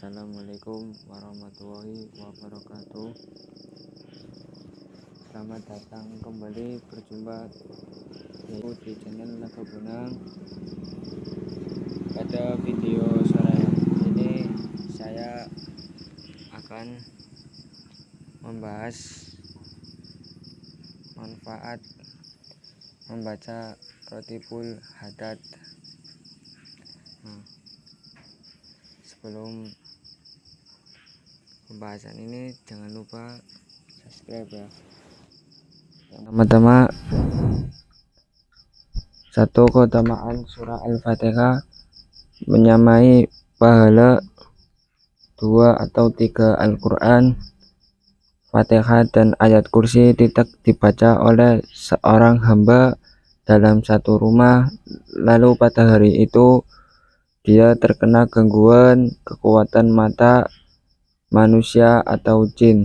Assalamualaikum warahmatullahi wabarakatuh. Selamat datang kembali berjumpa di channel Naga Bonang. Pada video sore ini saya akan membahas manfaat membaca Rotibul Haddad. Sebelum pembahasan ini jangan lupa subscribe ya. Pertama-tama, satu keutamaan surah Al-Fatihah menyamai pahala 2 atau 3 Al-Quran, Fatihah dan ayat kursi tidak dibaca oleh seorang hamba dalam satu rumah, lalu pada hari itu dia terkena gangguan kekuatan mata manusia atau jin.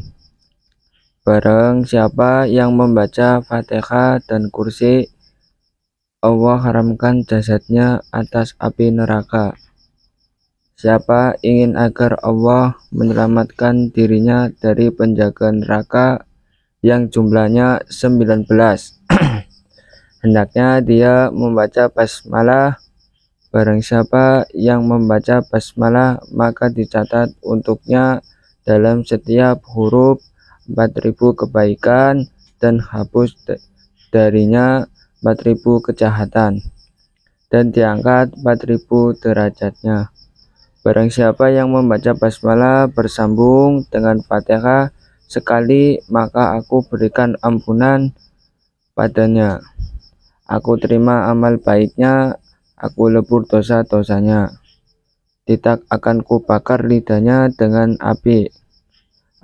Barang siapa yang membaca Fatihah dan kursi, Allah haramkan jasadnya atas api neraka. Siapa ingin agar Allah menyelamatkan dirinya dari penjaga neraka yang jumlahnya 19, hendaknya dia membaca basmalah. Barang siapa yang membaca basmalah, maka dicatat untuknya dalam setiap huruf 4.000 kebaikan dan hapus darinya 4.000 kejahatan, dan diangkat 4.000 derajatnya. Barang siapa yang membaca basmalah bersambung dengan Fatihah sekali, maka aku berikan ampunan padanya. Aku terima amal baiknya, aku lebur dosa-dosanya. Tidak akan kubakar lidahnya dengan api.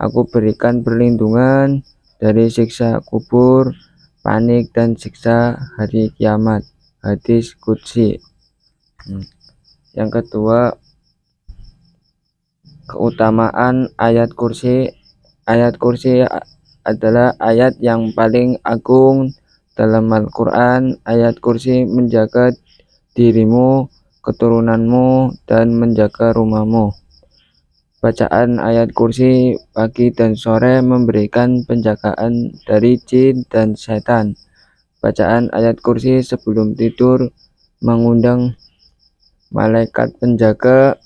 Aku berikan perlindungan dari siksa kubur, panik, dan siksa hari kiamat. Hadis qudsi. Yang kedua, keutamaan ayat kursi. Ayat kursi adalah ayat yang paling agung dalam Al-Quran. Ayat kursi menjaga dirimu, keturunanmu, dan menjaga rumahmu. Bacaan ayat kursi pagi dan sore memberikan penjagaan dari jin dan setan. Bacaan ayat kursi sebelum tidur mengundang malaikat penjaga.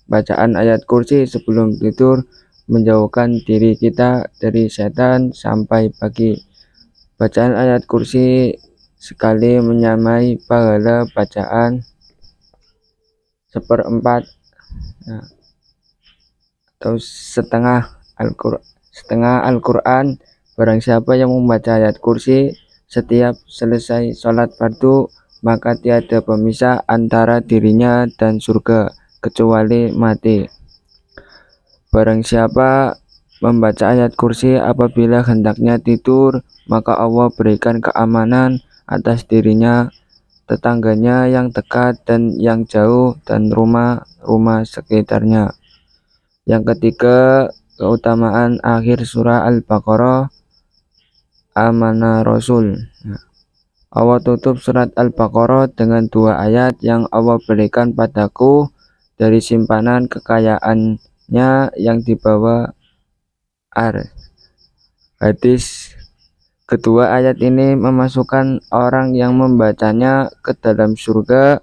Bacaan ayat kursi sebelum tidur menjauhkan diri kita dari setan sampai pagi. Bacaan ayat kursi sekali menyamai pahala bacaan 1/4 atau setengah Al-Quran. Barang siapa yang membaca ayat kursi setiap selesai sholat fardu, maka tiada pemisah antara dirinya dan surga kecuali mati. Barang siapa membaca ayat kursi apabila hendaknya tidur, maka Allah berikan keamanan atas dirinya, tetangganya yang dekat dan yang jauh, dan rumah-rumah sekitarnya. Yang ketiga, keutamaan akhir surah Al-Baqarah, Amanah Rasul. Allah tutup surat Al-Baqarah dengan 2 ayat yang Allah berikan padaku dari simpanan kekayaannya yang dibawa Hadis. Kedua ayat ini memasukkan orang yang membacanya ke dalam surga.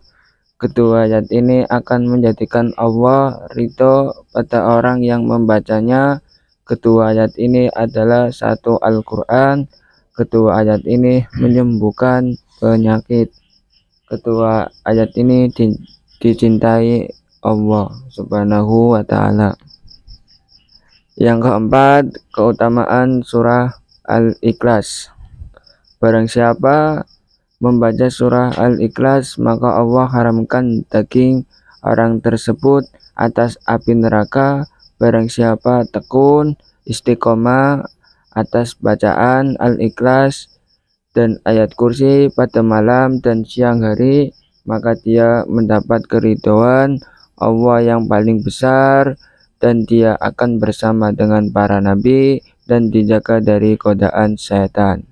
Kedua ayat ini akan menjadikan Allah ridho pada orang yang membacanya. Kedua ayat ini adalah satu Al-Quran. Kedua ayat ini menyembuhkan penyakit. Kedua ayat ini dicintai Allah Subhanahu wa Ta'ala. Yang keempat, keutamaan surah Al-Ikhlas. Barang siapa membaca surah Al-Ikhlas, maka Allah haramkan daging orang tersebut atas api neraka. Barang siapa tekun istiqomah atas bacaan Al-Ikhlas dan ayat kursi pada malam dan siang hari, maka dia mendapat keridhaan Allah yang paling besar, dan dia akan bersama dengan para nabi dan dijaga dari godaan setan.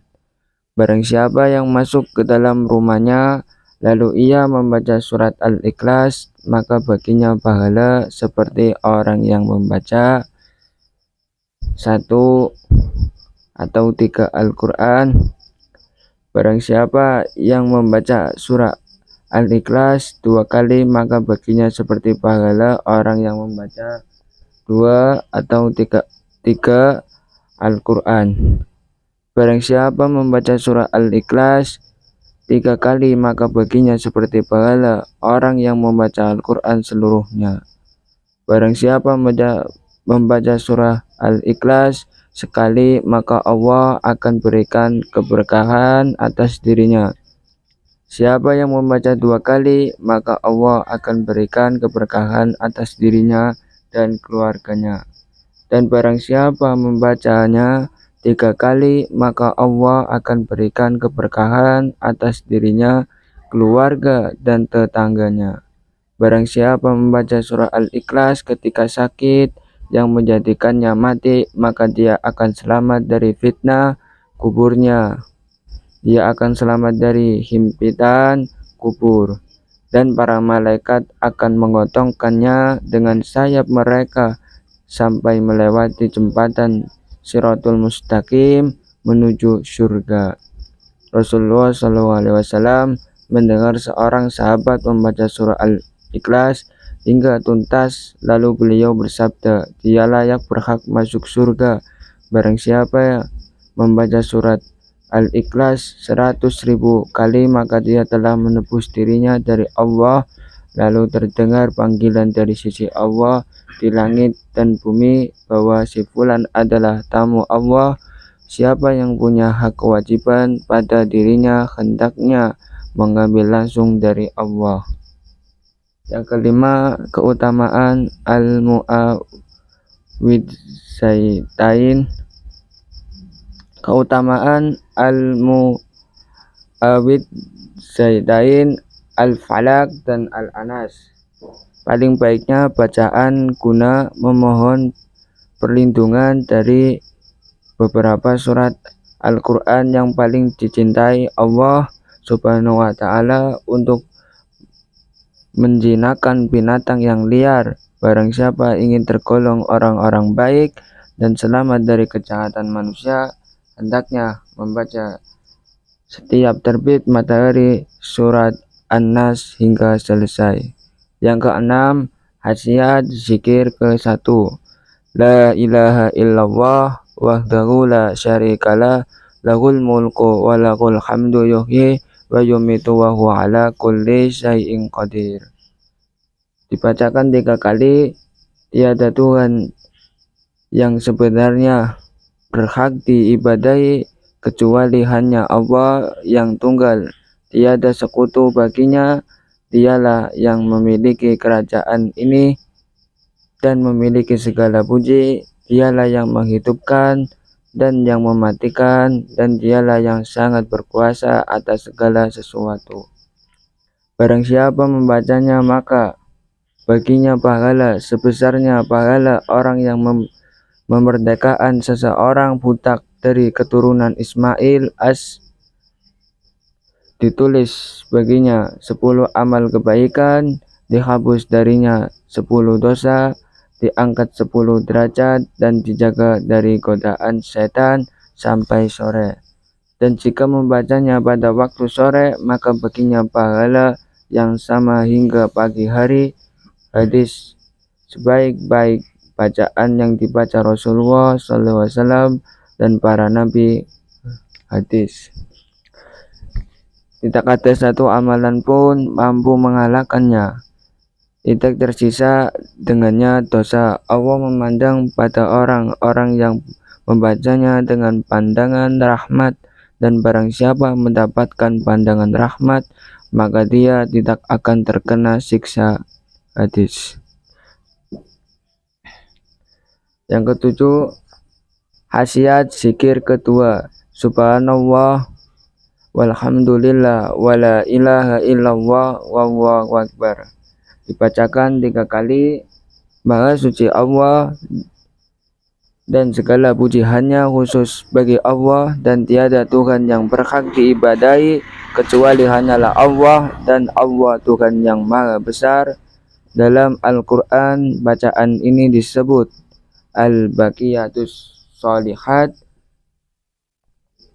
Barang siapa yang masuk ke dalam rumahnya lalu ia membaca surat Al-Ikhlas, maka baginya pahala seperti orang yang membaca 1 atau 3 Al-Quran. Barang siapa yang membaca surah Al-Ikhlas 2 kali, maka baginya seperti pahala orang yang membaca 2 atau 3 Al-Quran. Barang siapa membaca surah Al-Ikhlas 3 kali, maka baginya seperti pahala orang yang membaca Al-Quran seluruhnya. Barang siapa membaca surah Al-Ikhlas sekali, maka Allah akan berikan keberkahan atas dirinya. Siapa yang membaca 2 kali, maka Allah akan berikan keberkahan atas dirinya dan keluarganya. Dan barang siapa membacanya 3 kali, maka Allah akan berikan keberkahan atas dirinya, keluarga, dan tetangganya. Barang siapa membaca surah Al-Ikhlas ketika sakit yang menjadikannya mati, maka dia akan selamat dari fitnah kuburnya. Dia akan selamat dari himpitan kubur, dan para malaikat akan menggotongkannya dengan sayap mereka sampai melewati jembatan Shiratul Mustaqim menuju surga. Rasulullah SAW mendengar seorang sahabat membaca surah Al-Ikhlas hingga tuntas, lalu beliau bersabda, "Dia layak berhak masuk surga. Barang siapa membaca surat Al-Ikhlas 100.000 kali, maka dia telah menebus dirinya dari Allah." Lalu terdengar panggilan dari sisi Allah di langit dan bumi bahwa si fulan adalah tamu Allah. Siapa yang punya hak kewajiban pada dirinya hendaknya mengambil langsung dari Allah. Yang kelima, keutamaan al-mu'awwidzatain. Keutamaan al-mu'awwidzatain, al-falaq dan al-anas. Paling baiknya bacaan guna memohon perlindungan dari beberapa surat Al-Quran yang paling dicintai Allah Subhanahu wa Ta'ala untuk menjinakkan binatang yang liar. Barang siapa ingin tergolong orang-orang baik dan selamat dari kejahatan manusia, hendaknya membaca setiap terbit matahari surat An-Nas hingga selesai. Yang keenam, khasiat zikir ke-1. La ilaha illallah wahdahu la syarikalah, lahul mulku wa lahul hamdu, yuhyi wa yumitu wa huwa ala kulli syai'in qadir. Dibacakan 3 kali. Tiada Tuhan yang sebenarnya berhak diibadahi kecuali hanya Allah yang tunggal. Tiada sekutu baginya. Dialah yang memiliki kerajaan ini dan memiliki segala puji. Dialah yang menghidupkan dan yang mematikan, dan dialah yang sangat berkuasa atas segala sesuatu. Barang siapa membacanya, maka baginya pahala sebesarnya pahala orang yang memerdekakan seseorang budak dari keturunan Ismail ditulis baginya 10 amal kebaikan, dihapus darinya 10 dosa, diangkat 10 derajat, dan dijaga dari godaan setan sampai sore. Dan jika membacanya pada waktu sore, maka baginya pahala yang sama hingga pagi hari. Hadis sebaik-baik bacaan yang dibaca Rasulullah SAW dan para nabi. Hadis. Tidak ada satu amalan pun mampu mengalahkannya. Tidak tersisa dengannya dosa. Allah memandang pada orang-orang yang membacanya dengan pandangan rahmat, dan barang siapa mendapatkan pandangan rahmat, maka dia tidak akan terkena siksa. Hadis. Yang ketujuh, khasiat zikir kedua. Subhanallah walhamdulillah wala ilaha illallah wallahu akbar. Dibacakan 3 kali. Maha suci Allah dan segala puji hanya khusus bagi Allah, dan tiada Tuhan yang berhak diibadahi kecuali hanyalah Allah, dan Allah Tuhan yang Maha Besar. Dalam Al-Quran, bacaan ini disebut Al-Baqiyatus Sholihat,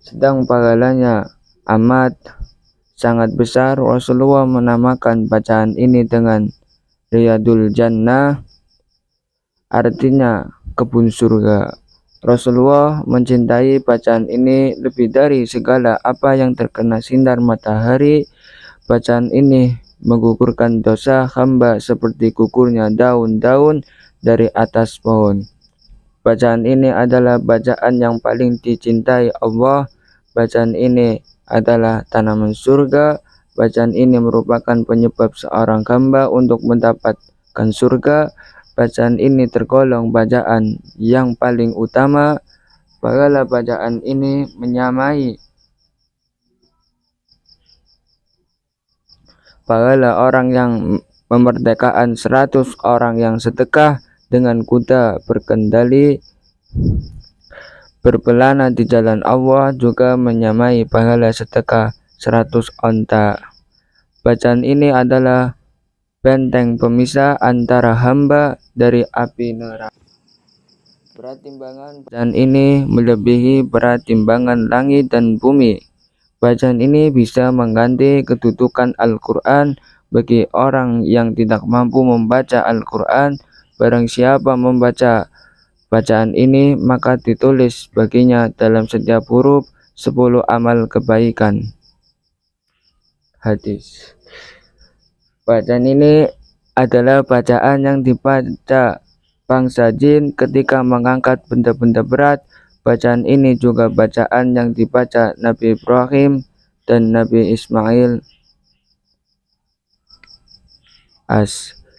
sedang pahalanya amat sangat besar. Rasulullah menamakan bacaan ini dengan Riyadul Jannah, artinya kebun surga. Rasulullah mencintai bacaan ini lebih dari segala apa yang terkena sinar matahari. Bacaan ini menggugurkan dosa hamba seperti gugurnya daun-daun dari atas pohon. Bacaan ini adalah bacaan yang paling dicintai Allah. Bacaan ini adalah tanaman surga. Bacaan ini merupakan penyebab seorang hamba untuk mendapatkan surga. Bacaan ini tergolong bacaan yang paling utama. Pahala bacaan ini menyamai pahala orang yang memerdekakan 100 orang yang sedekah dengan kuda berkendali berkelana di jalan Allah, juga menyamai pahala sedekah 100 onta. Bacaan ini adalah benteng pemisah antara hamba dari api neraka. Berat timbangan bacaan ini melebihi berat timbangan langit dan bumi. Bacaan ini bisa mengganti kedudukan Al-Quran bagi orang yang tidak mampu membaca Al-Quran. Barang siapa membaca bacaan ini, maka ditulis baginya dalam setiap huruf 10 amal kebaikan. Hadis. Bacaan ini adalah bacaan yang dibaca bangsa jin ketika mengangkat benda-benda berat. Bacaan ini juga bacaan yang dibaca Nabi Ibrahim dan Nabi Ismail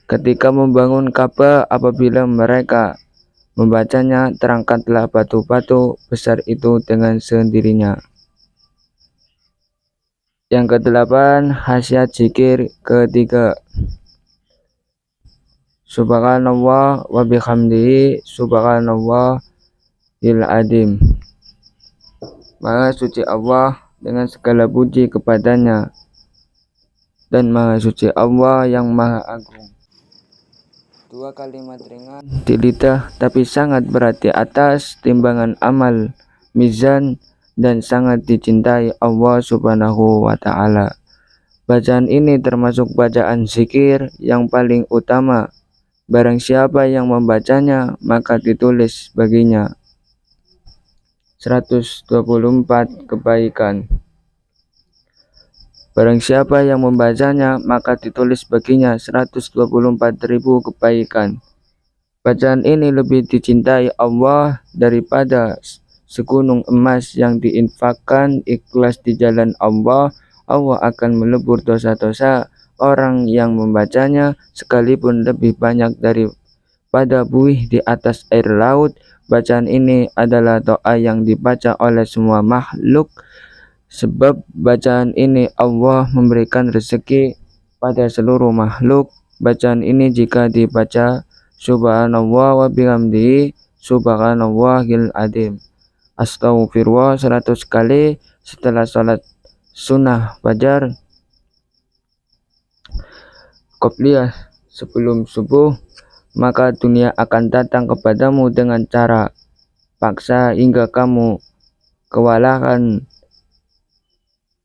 ketika membangun Ka'bah. Apabila mereka membacanya, terangkatlah batu-batu besar itu dengan sendirinya. Yang kedelapan, khasiat zikir ketiga. Subhanallah wa bihamdihi subhanallahil adzim. Maha suci Allah dengan segala puji kepadanya, dan maha suci Allah yang maha agung. Dua kalimat ringan di lidah tapi sangat berat di atas timbangan amal mizan, dan sangat dicintai Allah Subhanahu wa Ta'ala. Bacaan ini termasuk bacaan zikir yang paling utama. Barang siapa yang membacanya, maka ditulis baginya 124 kebaikan. Barang siapa yang membacanya, maka ditulis baginya 124.000 kebaikan. Bacaan ini lebih dicintai Allah daripada segunung emas yang diinfakkan ikhlas di jalan Allah. Allah akan melebur dosa-dosa orang yang membacanya sekalipun lebih banyak daripada buih di atas air laut. Bacaan ini adalah doa yang dibaca oleh semua makhluk. Sebab bacaan ini Allah memberikan rezeki pada seluruh makhluk. Bacaan ini jika dibaca subhanallah wa bihamdihi subhanallahil adzim, astaghfirullah 100 kali setelah salat sunnah fajar, qobliyah sebelum subuh, maka dunia akan datang kepadamu dengan cara paksa hingga kamu kewalahan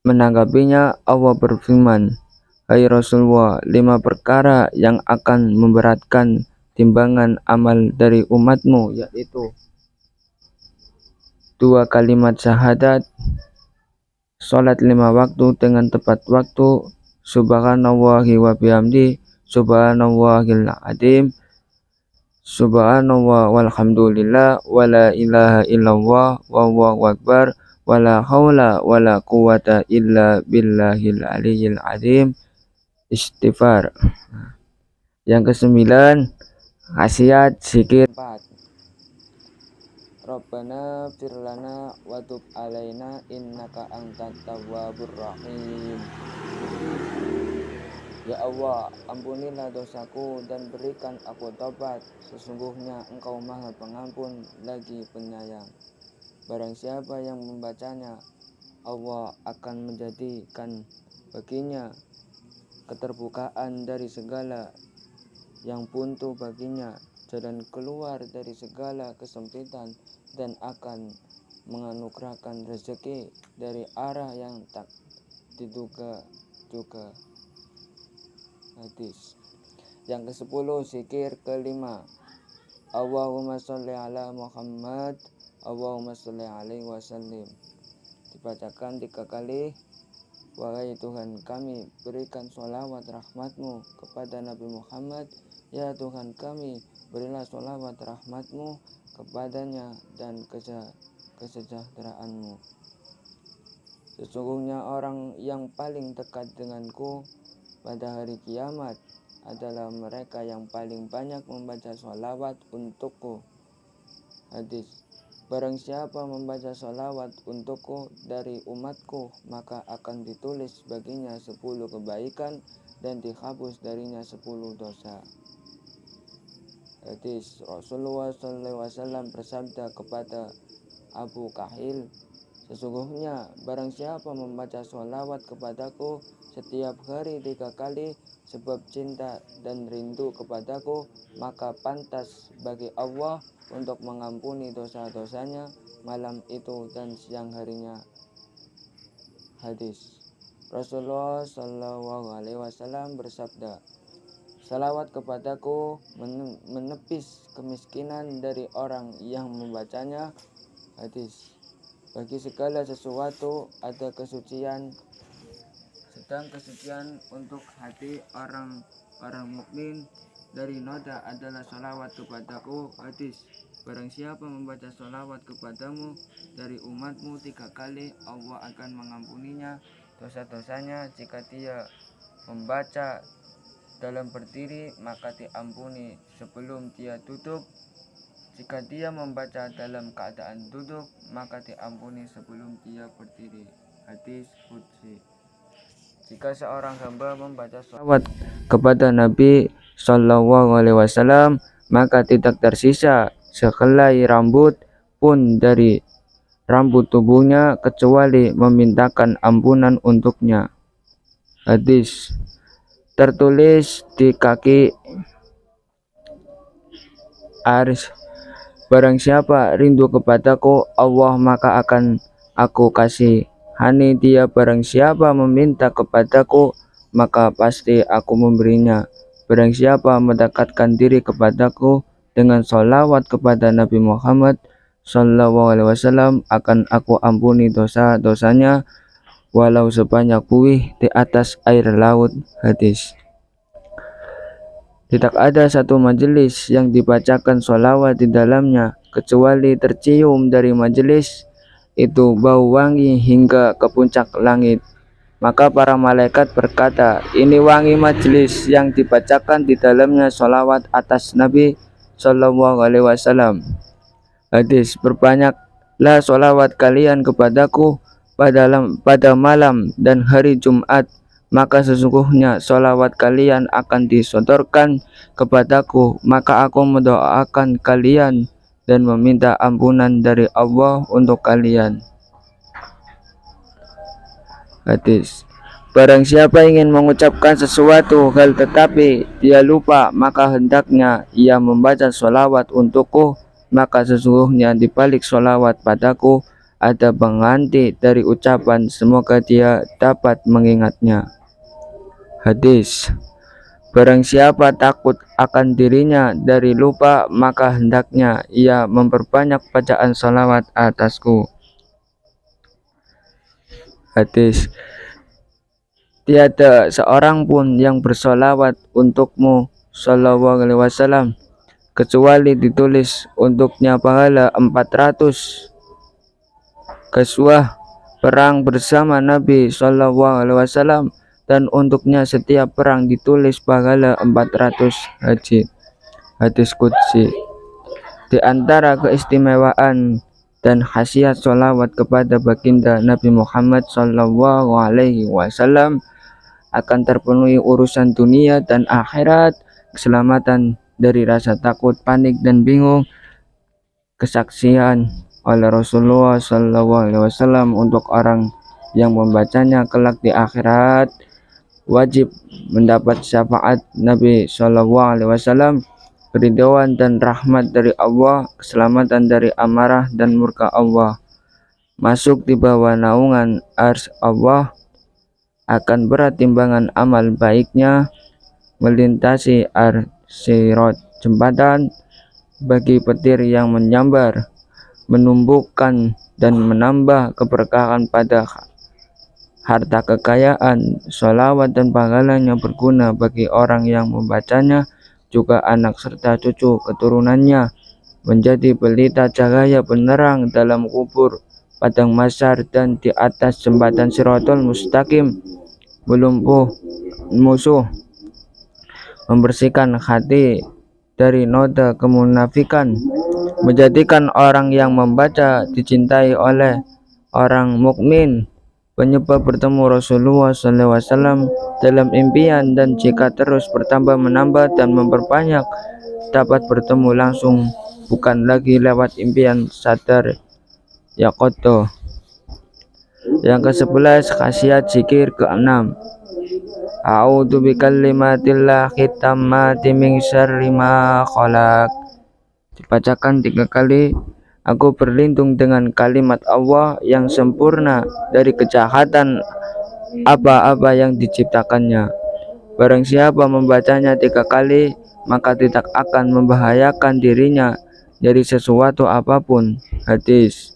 menanggapinya. Allah berfirman, hai Rasulullah, 5 perkara yang akan memberatkan timbangan amal dari umatmu, yaitu 2 kalimat syahadat, sholat 5 waktu dengan tepat waktu, subhanallahi wa bihamdi subhanallahil adzim, subhanallah walhamdulillah wala ilaha illallah wallahu akbar wala haula wala quwata illa billahil aliyyil adzim. Istighfar. Yang kesembilan, khasiat zikir 4. Rabbana firlana wa tub alaina innaka antat tawwabur rahim. Ya Allah, ampunilah dosaku dan berikan aku taubat, sesungguhnya Engkau Maha Pengampun lagi Penyayang. Barang siapa yang membacanya, Allah akan menjadikan baginya keterbukaan dari segala yang buntu baginya, jalan keluar dari segala kesempitan, dan akan menganugerahkan rezeki dari arah yang tak diduga juga. Hadis yang ke-10, zikir kelima. Allahumma sholli ala Muhammad, Allahumma sholli alaihi wasallim. Dibacakan 3 kali. Wahai Tuhan kami, berikan sholawat rahmatmu kepada Nabi Muhammad. Ya Tuhan kami, berilah sholawat rahmatmu kepadanya dan kesejahteraanmu. Sesungguhnya orang yang paling dekat denganku pada hari kiamat adalah mereka yang paling banyak membaca sholawat untukku. Hadis, barang siapa membaca sholawat untukku dari umatku, maka akan ditulis baginya 10 kebaikan dan dihapus darinya 10 dosa. Hadis, Rasulullah SAW bersabda kepada Abu Kahil, sesungguhnya barang siapa membaca sholawat kepadaku setiap hari 3 kali sebab cinta dan rindu kepadaku, maka pantas bagi Allah untuk mengampuni dosa-dosanya malam itu dan siang harinya. Hadis, Rasulullah SAW bersabda, salawat kepadaku menepis kemiskinan dari orang yang membacanya. Hadis, bagi segala sesuatu ada kesucian, sedang kesucian untuk hati orang mukmin dari noda adalah sholawat kepadaku. Hadis, barang siapa membaca sholawat kepadamu dari umatmu 3 kali, Allah akan mengampuninya dosa-dosanya. Jika dia membaca dalam berdiri, maka diampuni sebelum dia duduk. Jika dia membaca dalam keadaan duduk, maka diampuni sebelum dia berdiri. Hadis qudsi. Jika seorang hamba membaca sholawat kepada Nabi SAW, maka tidak tersisa sehelai rambut pun dari rambut tubuhnya kecuali memintakan ampunan untuknya. Hadis, tertulis di kaki aris, barang siapa rindu kepadaku Allah, maka akan aku kasihani dia. Barang siapa meminta kepadaku, maka pasti aku memberinya. Barang siapa mendekatkan diri kepadaku dengan sholawat kepada Nabi Muhammad SAW, akan aku ampuni dosa-dosanya walau sebanyak buih di atas air laut. Hadis, tidak ada satu majelis yang dibacakan sholawat di dalamnya kecuali tercium dari majelis itu bau wangi hingga ke puncak langit. Maka para malaikat berkata, ini wangi majelis yang dibacakan di dalamnya sholawat atas Nabi SAW. Hadis, perbanyaklah sholawat kalian kepadaku pada malam dan hari Jumat, maka sesungguhnya sholawat kalian akan disodorkan kepadaku, maka aku mendoakan kalian dan meminta ampunan dari Allah untuk kalian. Hadis, barang siapa ingin mengucapkan sesuatu hal tetapi dia lupa, maka hendaknya ia membaca sholawat untukku, maka sesungguhnya di balik sholawat padaku ada pengganti dari ucapan, semoga dia dapat mengingatnya. Hadis, barang siapa takut akan dirinya dari lupa, maka hendaknya ia memperbanyak bacaan sholawat atasku. Hadis, tiada seorang pun yang bersolawat untukmu sallallahu alaihi wasallam kecuali ditulis untuknya pahala 400 ghazwah perang bersama Nabi sallallahu alaihi wasallam, dan untuknya setiap perang ditulis pahala 400 haji. Hadis qudsi. Di antara keistimewaan dan khasiat sholawat kepada baginda Nabi Muhammad sallallahu alaihi wasallam akan terpenuhi urusan dunia dan akhirat, keselamatan dari rasa takut, panik dan bingung, kesaksian oleh Rasulullah sallallahu alaihi wasallam untuk orang yang membacanya kelak di akhirat wajib mendapat syafaat Nabi Shallallahu Alaihi Wasallam, keridhaan dan rahmat dari Allah, keselamatan dari amarah dan murka Allah, masuk di bawah naungan arsy Allah, akan berat timbangan amal baiknya, melintasi sirat jembatan bagi petir yang menyambar, menumbuhkan dan menambah keberkahan pada harta kekayaan, sholawat dan pahalanya berguna bagi orang yang membacanya, juga anak serta cucu keturunannya, menjadi pelita cahaya penerang dalam kubur, padang mahsyar dan di atas jembatan Shirathul Mustaqim, melumpuh musuh, membersihkan hati dari noda kemunafikan, menjadikan orang yang membaca dicintai oleh orang mukmin, penyebab bertemu Rasulullah SAW dalam impian, dan jika terus bertambah menambah dan memperbanyak dapat bertemu langsung, bukan lagi lewat impian sadar yaqoto. Yang ke-11, khasiat zikir ke-6. A'udzu bikalimatillah tammati min syarri ma khalaq. Dibacakan 3 kali. Aku berlindung dengan kalimat Allah yang sempurna dari kejahatan apa-apa yang diciptakannya. Barang siapa membacanya 3 kali, maka tidak akan membahayakan dirinya dari sesuatu apapun. Hadis.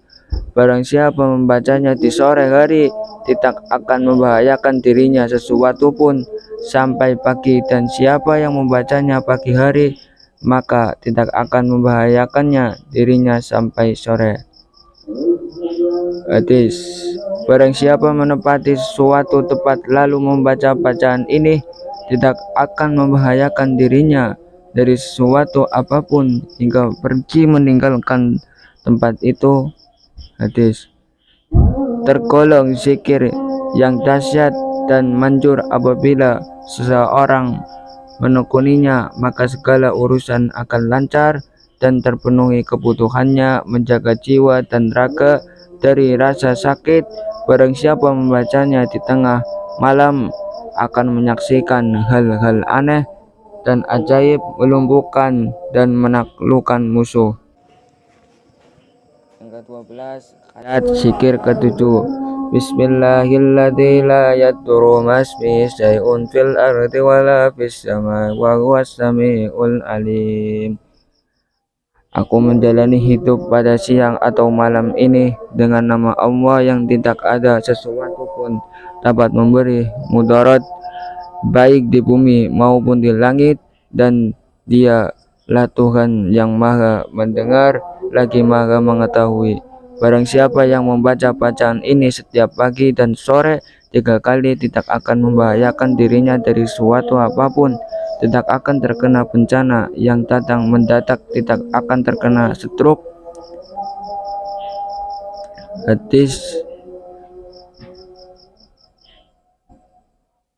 Barang siapa membacanya di sore hari, tidak akan membahayakan dirinya sesuatu pun sampai pagi, dan siapa yang membacanya pagi hari, maka tidak akan membahayakannya dirinya sampai sore. Hadis. Barang siapa menepati suatu tepat lalu membaca bacaan ini, tidak akan membahayakan dirinya dari sesuatu apapun hingga pergi meninggalkan tempat itu. Hadis. Tergolong zikir yang dahsyat dan manjur apabila seseorang menekuninya, maka segala urusan akan lancar dan terpenuhi kebutuhannya, menjaga jiwa dan raga dari rasa sakit. Barang siapa membacanya di tengah malam akan menyaksikan hal-hal aneh dan ajaib, melumpuhkan dan menaklukkan musuh. Yang ke-12, ayat zikir ke-7. Bismillahilladzi la yadurru masmihi syai'un fil ardi wala fis samai wa huwas samiul alim. Aku menjalani hidup pada siang atau malam ini dengan nama Allah yang tidak ada sesuatu pun dapat memberi mudarat baik di bumi maupun di langit, dan Dialah Tuhan yang Maha Mendengar lagi Maha Mengetahui. Barang siapa yang membaca bacaan ini setiap pagi dan sore 3 kali, tidak akan membahayakan dirinya dari suatu apapun, tidak akan terkena bencana yang datang mendadak, tidak akan terkena stroke. Hadis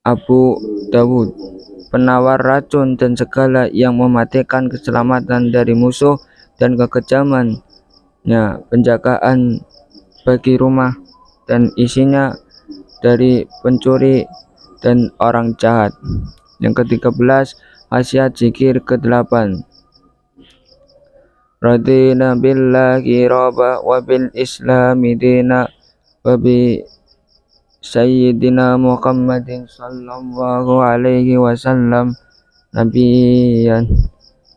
Abu Dawud. Penawar racun dan segala yang mematikan, keselamatan dari musuh dan kekejamannya, penjagaan bagi rumah dan isinya dari pencuri dan orang jahat. Yang ke-13, khasiat zikir ke-8. Radina billahi rabba wa bil islami dina wa bi Sayyidina Muhammadin sallallahu alaihi wasallam nabiyan.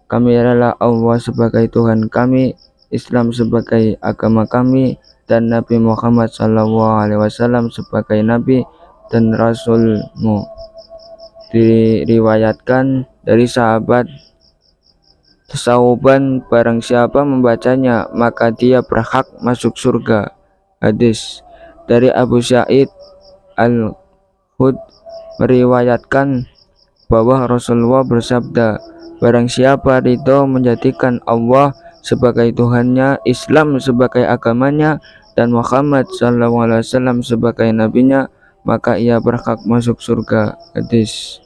Kami adalah Allah sebagai Tuhan kami, Islam sebagai agama kami, dan Nabi Muhammad sallallahu alaihi wasallam sebagai nabi dan rasulmu. Diriwayatkan dari sahabat Sauban, barang siapa membacanya maka dia berhak masuk surga. Hadis. Dari Abu Sa'id Al-Hud meriwayatkan bahwa Rasulullah bersabda, barang siapa ridho menjadikan Allah sebagai Tuhannya, Islam sebagai agamanya, dan Muhammad SAW sebagai nabinya, maka ia berhak masuk surga. Hadis.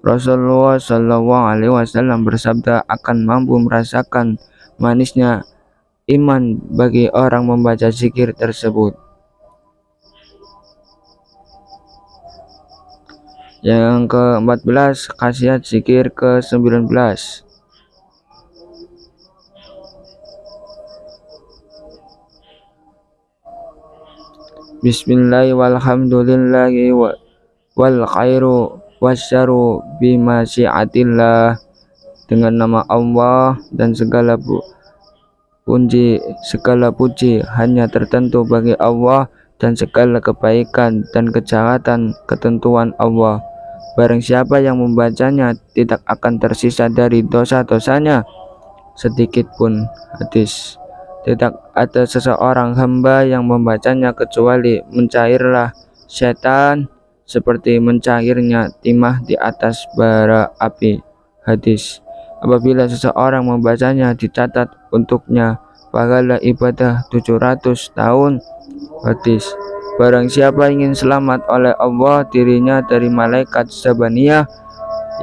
Rasulullah SAW bersabda, akan mampu merasakan manisnya iman bagi orang membaca zikir tersebut. Yang ke-14 khasiat zikir ke-19. Bismillahi walhamdulillahi wal khairu wasyaru bimasyiatillah. Dengan nama Allah dan segala puji hanya tertentu bagi Allah, dan segala kebaikan dan kejahatan ketentuan Allah. Barang siapa yang membacanya tidak akan tersisa dari dosa-dosanya sedikit pun. Hadis. Tidak ada seseorang hamba yang membacanya kecuali mencairlah setan seperti mencairnya timah di atas bara api. Hadis. Apabila seseorang membacanya dicatat untuknya pahala ibadah 700 tahun. Hadis. Barang siapa ingin selamat oleh Allah dirinya dari malaikat Zabaniyah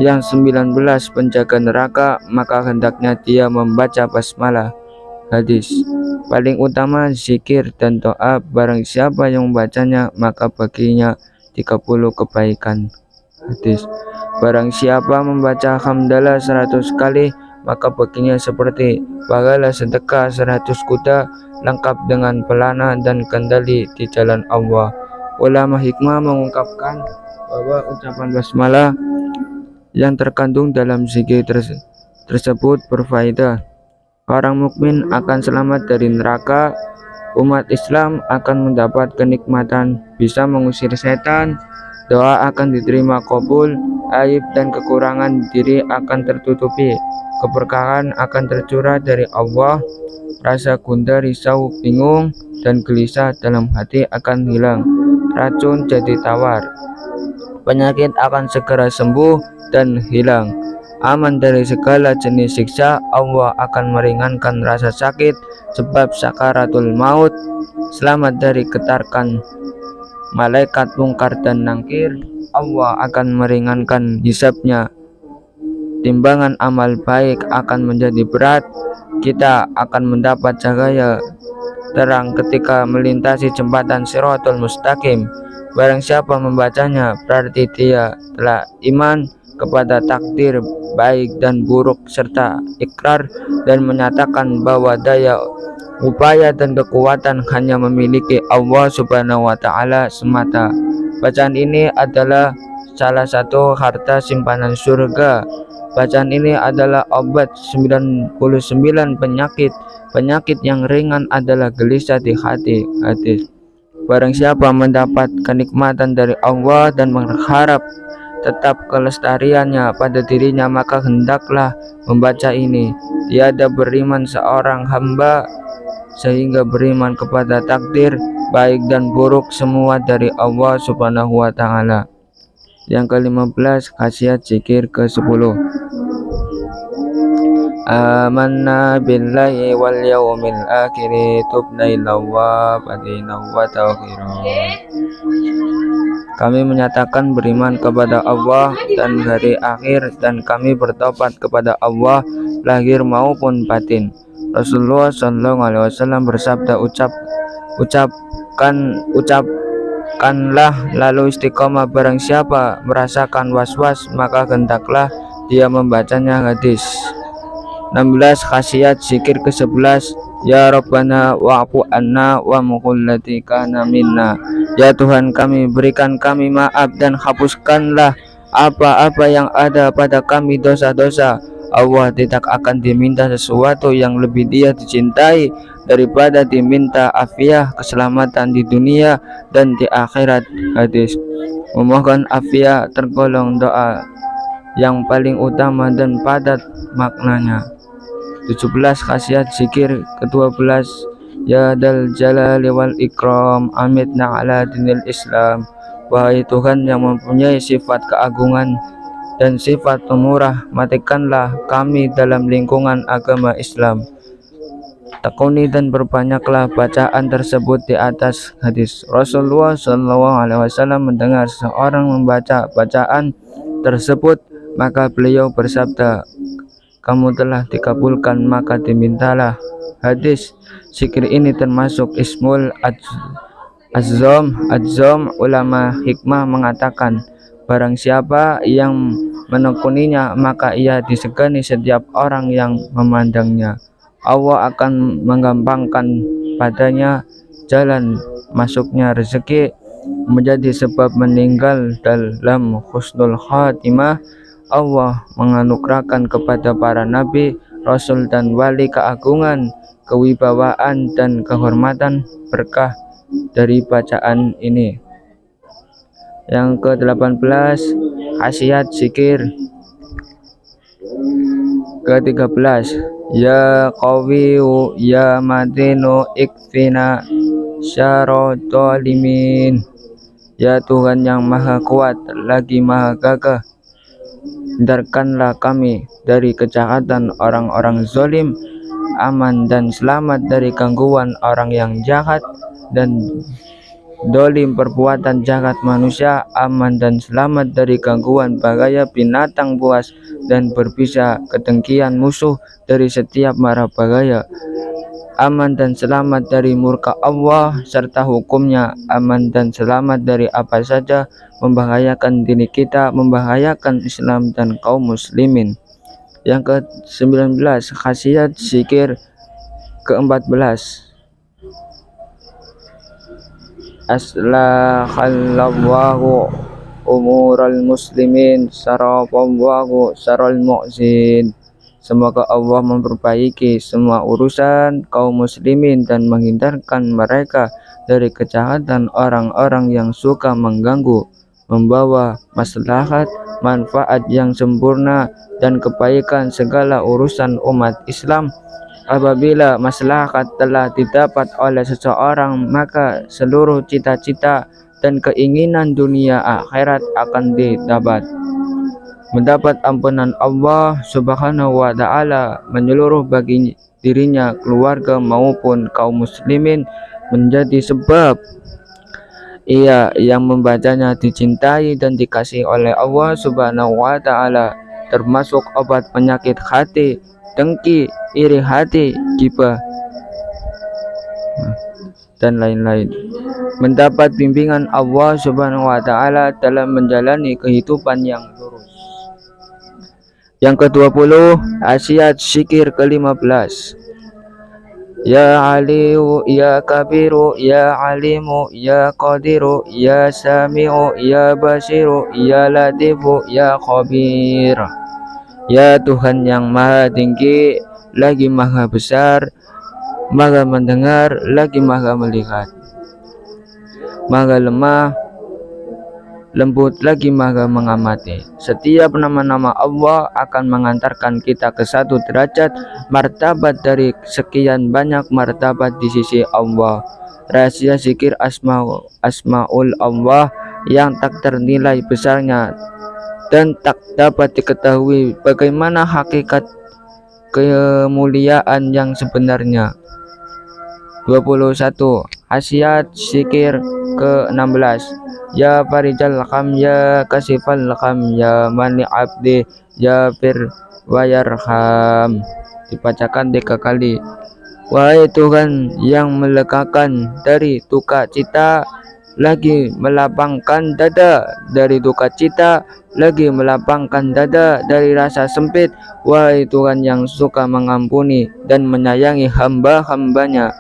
yang 19 penjaga neraka, maka hendaknya dia membaca basmalah. Hadis. Paling utama zikir dan doa, barang siapa yang membacanya maka baginya 30 kebaikan. Hadis. Barang siapa membaca hamdalah 100 kali, maka baginya seperti pahala sedekah 100 kuda lengkap dengan pelana dan kendali di jalan Allah. Ulama hikmah mengungkapkan bahwa ucapan basmalah yang terkandung dalam zikir tersebut berfaedah. Orang mukmin akan selamat dari neraka, umat Islam akan mendapat kenikmatan bisa mengusir setan, doa akan diterima kabul, aib dan kekurangan diri akan tertutupi, keberkahan akan tercurah dari Allah, rasa gundah, risau, bingung, dan gelisah dalam hati akan hilang, racun jadi tawar, penyakit akan segera sembuh dan hilang, aman dari segala jenis siksa. Allah akan meringankan rasa sakit sebab sakaratul maut, selamat dari getarkan malaikat mungkar dan nangkir. Allah akan meringankan hisabnya, timbangan amal baik akan menjadi berat, kita akan mendapat cahaya terang ketika melintasi jembatan Shirathul Mustaqim. Barang siapa membacanya berarti dia telah iman kepada takdir baik dan buruk serta ikrar dan menyatakan bahwa daya upaya dan kekuatan hanya memiliki Allah Subhanahu wa taala semata. Bacaan ini adalah salah satu harta simpanan surga. Bacaan ini adalah obat 99 penyakit yang ringan adalah gelisah di hati. Hadis. Barang siapa mendapat kenikmatan dari Allah dan mengharap tetap kelestariannya pada dirinya, maka hendaklah membaca ini. Tiada beriman seorang hamba sehingga beriman kepada takdir baik dan buruk semua dari Allah Subhanahu wa taala. Yang ke-15 khasiat zikir ke-10. Amanna billahi wal yawmil akhir tubna ilallah badina wa tawkhira. Kami menyatakan beriman kepada Allah dan hari akhir, dan kami bertobat kepada Allah lahir maupun batin. Rasulullah SAW bersabda, ucapkanlah lalu istiqomah. Barang siapa merasakan was-was maka hendaklah dia membacanya. Hadis. 16 khasiat zikir ke-11. Ya Rabbana wa'fu anna wa mukhallati kana minna. Ya Tuhan kami, berikan kami maaf dan hapuskanlah apa-apa yang ada pada kami dosa-dosa. Allah tidak akan diminta sesuatu yang lebih dia dicintai daripada diminta afiah, keselamatan di dunia dan di akhirat. Hadis. Memohon afiah tergolong doa yang paling utama dan padat maknanya. 17 khasiat zikir ke-12. Ya dal jalali wal ikram amitna ala dinil Islam. Wahai Tuhan yang mempunyai sifat keagungan dan sifat pemurah, matikanlah kami dalam lingkungan agama Islam. Tekuni dan perbanyaklah bacaan tersebut di atas. Hadis. Rasulullah SAW mendengar seorang membaca bacaan tersebut, maka beliau bersabda, kamu telah dikabulkan maka dimintalah. Hadis. Zikir ini termasuk Ismul Adzam. Ulama hikmah mengatakan Barang siapa yang menekuninya, maka ia disegani setiap orang yang memandangnya. Allah akan menggampangkan padanya jalan masuknya rezeki, menjadi sebab meninggal dalam husnul khatimah. Allah menganugerahkan kepada para nabi, rasul dan wali keagungan, kewibawaan dan kehormatan berkah dari bacaan ini. Yang ke-18, khasiat zikir. Ke-13, ya qawiyu ya matinu ikfina syarotolimin. Ya Tuhan yang maha kuat lagi maha gagah, hindarkanlah kami dari kejahatan orang-orang zalim, aman dan selamat dari gangguan orang yang jahat dan dolim perbuatan jahat manusia, aman dan selamat dari gangguan bahaya binatang buas dan berbisa kedengkian musuh dari setiap mara bahaya, aman dan selamat dari murka Allah serta hukumnya, aman dan selamat dari apa saja membahayakan diri kita, membahayakan Islam dan kaum muslimin. Yang ke-19, khasiat zikir. Ke-14, aslahallahu umural muslimin sarafallahu saral mu'zin. Semoga Allah memperbaiki semua urusan kaum muslimin dan menghindarkan mereka dari kejahatan orang-orang yang suka mengganggu, membawa maslahat, manfaat yang sempurna dan kebaikan segala urusan umat Islam. Apabila maslahat telah didapat oleh seseorang, maka seluruh cita-cita dan keinginan dunia akhirat akan didapat. Mendapat ampunan Allah Subhanahu wa Ta'ala menyeluruh bagi dirinya, keluarga maupun kaum muslimin, menjadi sebab ia yang membacanya dicintai dan dikasihi oleh Allah Subhanahu wa Ta'ala, termasuk obat penyakit hati, dengki, iri hati, ghibah, dan lain-lain. Mendapat bimbingan Allah Subhanahu wa Ta'ala dalam menjalani kehidupan yang lurus. Yang ke-20, khasiat zikir. Ke-15, ya aliyu ya kabiru ya alimu ya qadiru ya sami'u ya basiru ya latifu ya khabir. Ya Tuhan yang maha tinggi lagi maha besar, maha mendengar lagi maha melihat, maha lemah lembut lagi maha mengamati. Setiap nama-nama Allah akan mengantarkan kita ke satu derajat martabat dari sekian banyak martabat di sisi Allah. Rahasia zikir asmaul Allah yang tak ternilai besarnya dan tak dapat diketahui bagaimana hakikat kemuliaan yang sebenarnya. 21, khasiat zikir. Ke-16, ya farijal kham ya kasifal kham ya mani abdi ya fir wayarham. Dibacakan 3 kali. Wahai Tuhan yang melegakan dari duka cita, lagi melapangkan dada dari duka cita, lagi melapangkan dada dari rasa sempit. Wahai Tuhan yang suka mengampuni dan menyayangi hamba-hambanya.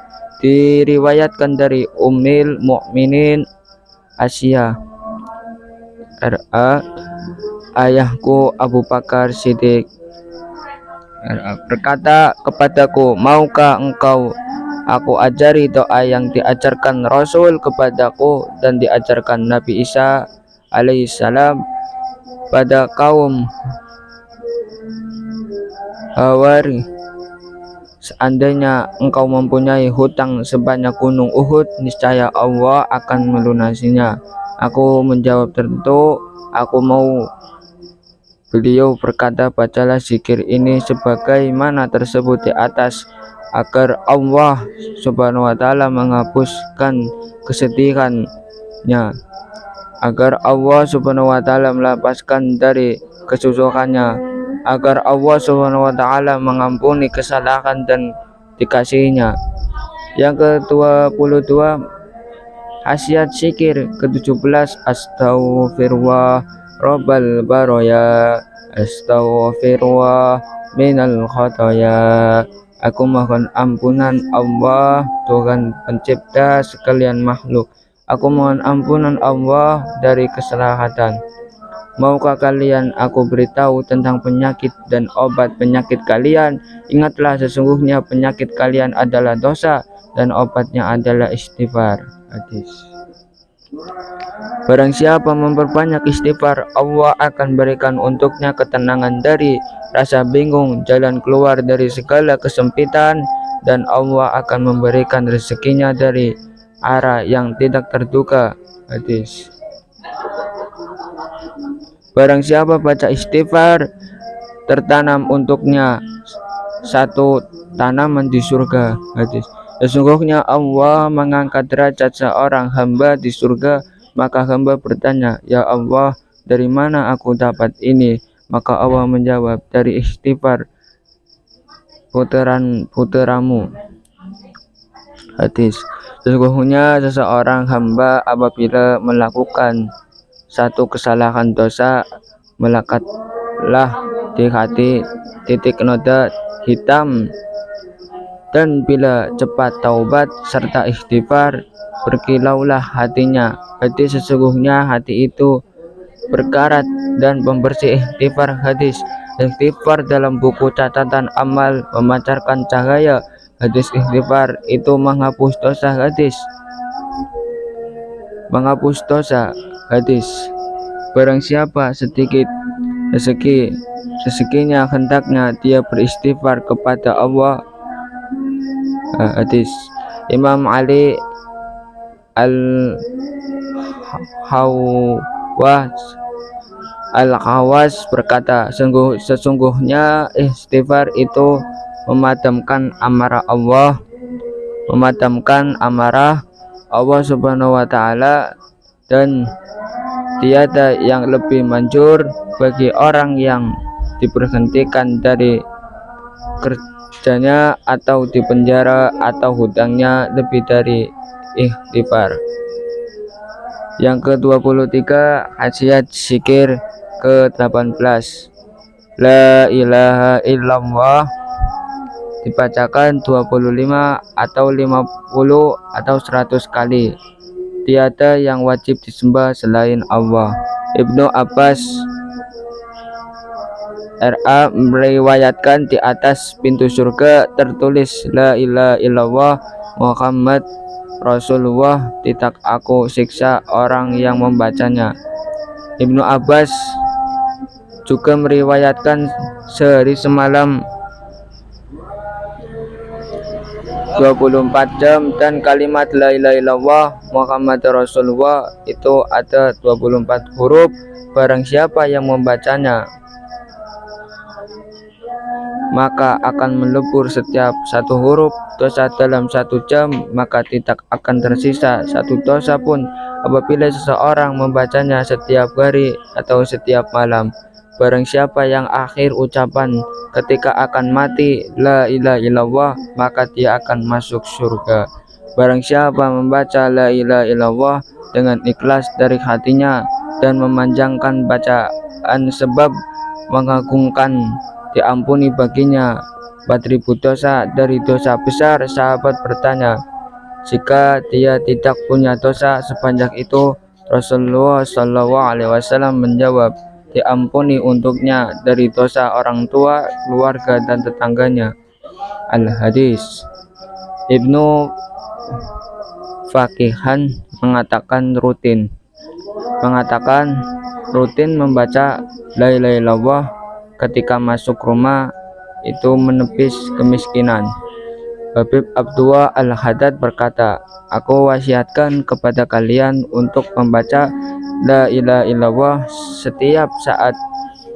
Diriwayatkan dari Ummul Mukminin Aisyah RA, ayahku Abu Bakar Siddiq RA, berkata kepadaku, maukah engkau aku ajari doa yang diajarkan Rasul kepadaku dan diajarkan Nabi Isa alaihissalam pada kaum Hawari? Seandainya engkau mempunyai hutang sebanyak gunung Uhud, niscaya Allah akan melunasinya. Aku menjawab, tentu aku mau. Beliau berkata, bacalah zikir ini sebagaimana tersebut di atas, agar Allah Subhanahu wa Ta'ala menghapuskan kesedihannya, agar Allah Subhanahu wa Ta'ala melepaskan dari kesusahannya, agar Allah Subhanahu wa Ta'ala mengampuni kesalahan dan dikasihinya. Yang ke-22, khasiat zikir. Ke-17, astaghfirullah Rabbal baraya, astaghfirullah minal khotoya. Aku mohon ampunan Allah, Tuhan pencipta sekalian makhluk. Aku mohon ampunan Allah dari kesalahan. Maukah kalian aku beritahu tentang penyakit dan obat penyakit kalian? Ingatlah, sesungguhnya penyakit kalian adalah dosa dan obatnya adalah istighfar. Hadis. Barang siapa memperbanyak istighfar, Allah akan berikan untuknya ketenangan dari rasa bingung, jalan keluar dari segala kesempitan, dan Allah akan memberikan rezekinya dari arah yang tidak terduga. Hadis. Barang siapa baca istighfar, tertanam untuknya satu tanaman di surga. Hadis. Sesungguhnya Allah mengangkat derajat seorang hamba di surga. Maka hamba bertanya, ya Allah, dari mana aku dapat ini? Maka Allah menjawab, dari istighfar puteramu. Hadis. Sesungguhnya seseorang hamba apabila melakukan satu kesalahan dosa, melekatlah di hati titik noda hitam, dan bila cepat taubat serta istighfar, berkilaulah hatinya. Hadis. Sesungguhnya hati itu berkarat dan pembersih istighfar. Hadis. Istighfar dalam buku catatan amal memancarkan cahaya. Hadis. Istighfar itu menghapus dosa. Hadis. Menghapus dosa. Hadis. Barang siapa sedikit rezekinya hendaknya dia beristighfar kepada Allah. Hadis. Imam Ali Al-Khawas berkata, sesungguhnya istighfar itu memadamkan amarah Allah Subhanahu wa ta'ala, dan tiada yang lebih manjur bagi orang yang diberhentikan dari kerjanya atau dipenjara atau hutangnya lebih dari istighfar. Yang ke-23, hasiat zikir ke-18. La ilaha illallah dibacakan 25 atau 50 atau 100 kali. Tiada yang wajib disembah selain Allah. Ibnu Abbas RA meriwayatkan, di atas pintu surga tertulis la ilaha illallah Muhammad Rasulullah, tidak aku siksa orang yang membacanya. Ibnu Abbas juga meriwayatkan sehari semalam 24 jam, dan kalimat la ilaha illallah Muhammad Rasulullah itu ada 24 huruf. Barang siapa yang membacanya, maka akan melebur setiap satu huruf dosa dalam 1 jam, maka tidak akan tersisa satu dosa pun apabila seseorang membacanya setiap hari atau setiap malam. Barang siapa yang akhir ucapan ketika akan mati la ilaha illallah, maka dia akan masuk surga. Barang siapa membaca la ilaha illallah dengan ikhlas dari hatinya dan memanjangkan bacaan sebab mengagungkan, diampuni baginya 4.000 dosa dari dosa besar. Sahabat bertanya, jika dia tidak punya dosa sebanyak itu? Rasulullah SAW menjawab, diampuni untuknya dari dosa orang tua, keluarga, dan tetangganya. Al-Hadis. Ibnu Faqihan mengatakan rutin membaca la ilaha illallah ketika masuk rumah itu menepis kemiskinan. Habib Abdullah Al-Haddad berkata, aku wasiatkan kepada kalian untuk membaca la ilaha illallah setiap saat,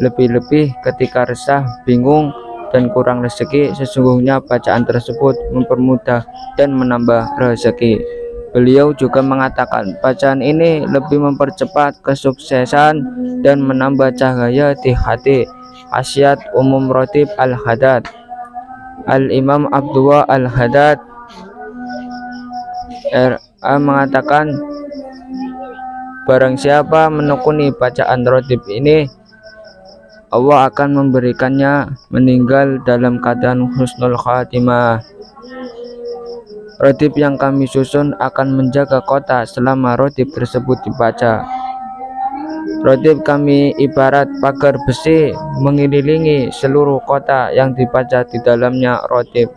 lebih-lebih ketika resah, bingung, dan kurang rezeki. Sesungguhnya bacaan tersebut mempermudah dan menambah rezeki. Beliau juga mengatakan, bacaan ini lebih mempercepat kesuksesan dan menambah cahaya di hati. Khasiat umum Rotib Al-Haddad. Al-Imam Abdullah Al-Haddad RA mengatakan, Barang siapa menekuni bacaan rotib ini, Allah akan memberikannya meninggal dalam keadaan husnul khatimah. Rotib yang kami susun akan menjaga kota selama rotib tersebut dibaca. Rotib kami ibarat pagar besi mengelilingi seluruh kota yang dibaca di dalamnya. Rotib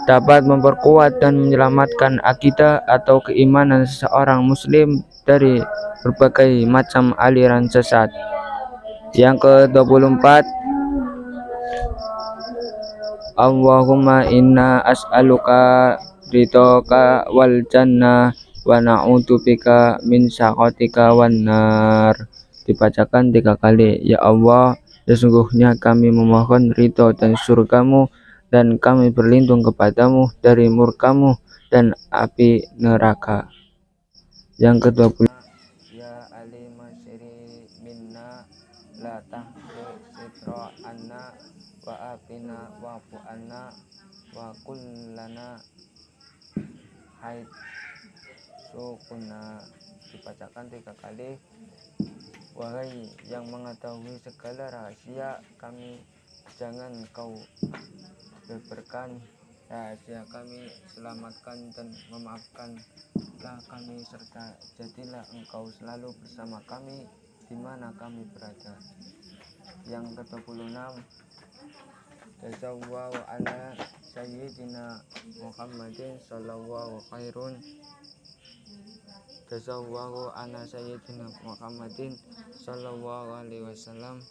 dapat memperkuat dan menyelamatkan akidah atau keimanan seorang muslim dari berbagai macam aliran sesat. Yang ke-24, Allahumma inna as'aluka ridhoka wal jannah wa na'udzubika min sakhatika wan nar. Dibacakan 3 kali. Ya Allah, sesungguhnya kami memohon ridho dan surgamu, dan kami berlindung kepadamu dari murkamu dan api neraka. Yang ke-20, ya ali masyri minna la tahdi sitra anna wa afina wa'fu anna wa kullana haid sukuna. Dibacakan 3 kali. Wahai yang mengetahui segala rahasia kami, jangan kau beberkan rahasia kami, selamatkan dan memaafkanlah kami, serta jadilah engkau selalu bersama kami di mana kami berada. Yang ke-26, Jazallahu ala sayyidina Muhammadin sallallahu khairun. Jazallahu ala sayyidina Muhammadin sallallahu alaihi wasallam.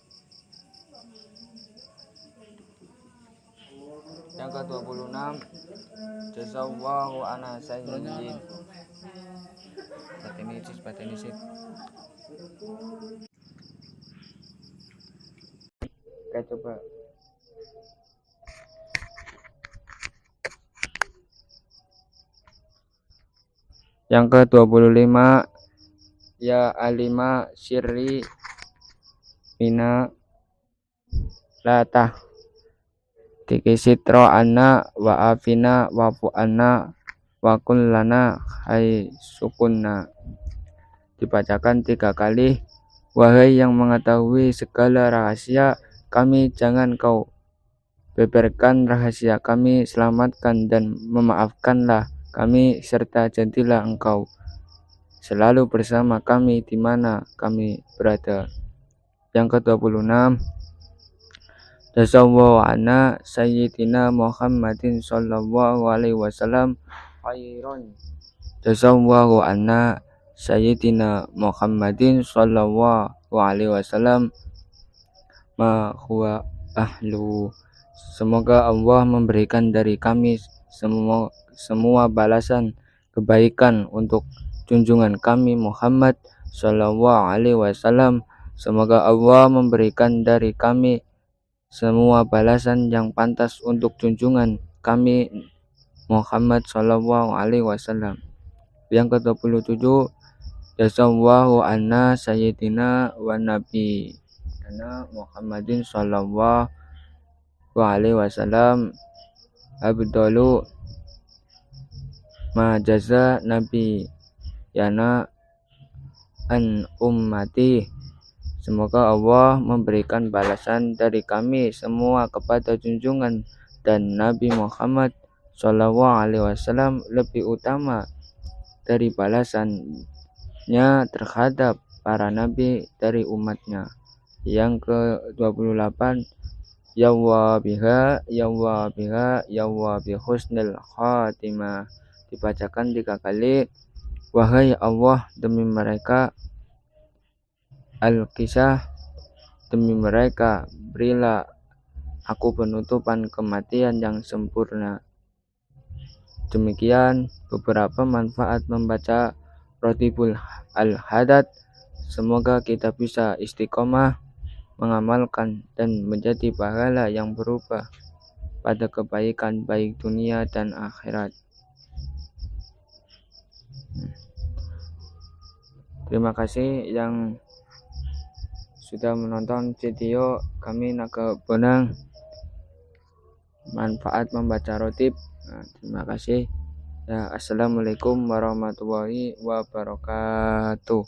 Yang ke-26, Jazallahu ala sayyidin. Batinisis. Oke, coba. Yang ke-25, ya alima sirri mina latah tikisitro anna wa afina wa fu anna wa kullana hai sukunna. Dibacakan 3 kali. Wahai yang mengetahui segala rahasia kami, jangan kau beberkan rahasia kami, selamatkan dan memaafkanlah kami, serta jadilah engkau selalu bersama kami di mana kami berada. Yang ke-26, Jazallahu anna sayyidina Muhammadin sallallahu alaihi wasallam khairan. Jazallahu anna sayyidina Muhammadin sallallahu alaihi wasallam ma huwa ahlu. Semoga Allah memberikan dari kami semua balasan kebaikan untuk junjungan kami Muhammad sallallahu alaihi wasallam. Semoga Allah memberikan dari kami semua balasan yang pantas untuk junjungan kami Muhammad sallallahu alaihi wasallam. Yang ke-27, Jazallahu anna sayyidina wa nabiyana Muhammadin sallallahu alaihi wasallam abdalu ma jaza nabi yana an ummati. Semoga Allah memberikan balasan dari kami semua kepada junjungan dan Nabi Muhammad sallallahu alaihi wasallam lebih utama dari balasannya terhadap para nabi dari umatnya. Yang ke-28, ya wa biha ya wa biha ya wa bi husnil khatimah. Dibacakan 3 kali. Wahai Allah, demi mereka Al-Kisah, demi mereka berilah aku penutupan kematian yang sempurna. Demikian beberapa manfaat membaca Rotibul Al-Hadad. Semoga kita bisa istiqomah mengamalkan dan menjadi pahala yang berubah pada kebaikan baik dunia dan akhirat. Terima kasih yang sudah menonton video kami Naga Bonang, manfaat membaca rotib. Terima kasih. Ya, assalamualaikum warahmatullahi wabarakatuh.